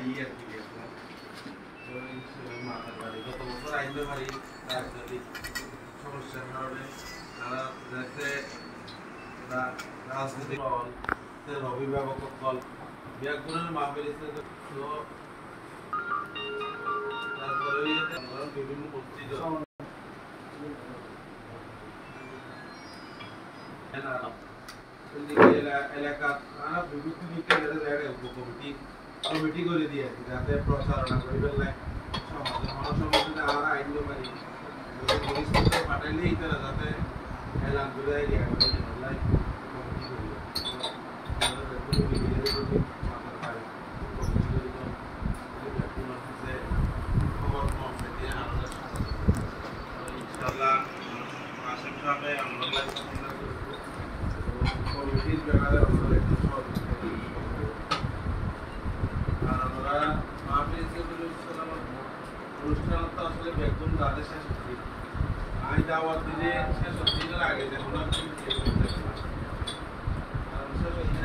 আর কি দেখলাম মাথার বাড়ি গত বছর আইলে বাড়ি রাজনৈতিক সমস্যার কারণে তারা যাতে রাজনৈতিক দল অভিভাবক দল ব্যাকরণের মাহফিল তো তারপরে বিভিন্ন মসজিদ এলাকার বিভিন্ন কমিটি করে দিয়ে যাতে প্রচারণা করি ফেললে সমাজের মহাসমাজে আমরা আইন পারি পরিস্থিতি পাঠাইলেই তারা যাতে এলান করে ইনশাআল্লাহ আসেন সাথে আমরা কমিটির ব্যাপারে আমরা একটু আর আমরা অনুষ্ঠান তো আসলে বেগুন তাদের শেষ হচ্ছে আমি যাওয়ার দিনে শেষ দিনের আগে যখন শেষ দিনে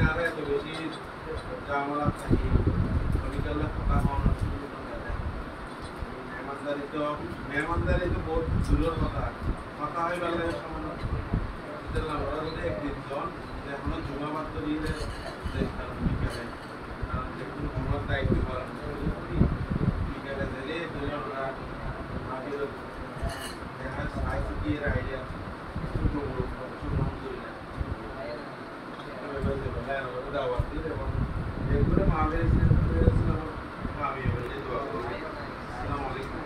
আরো এত বেশি জামালা থাকি বিকালে ফাঁকা হওয়ার মেহমানদারি তো বহুত দূরের কথা ফাঁকা হয়ে গেলে ওরা যদি একদিন জন এখনো জমা মাত্র দিয়ে দেখতাম বিকালে কারণ দেখুন আমরা দায়িত্ব পালন বিকালে দিলে ধরে আমরা মাটির দেখা আইসিটি এর আইডিয়া দাওয়াত দিলে এবং এগুলো মাহফিল আমি আসসালামু আলাইকুম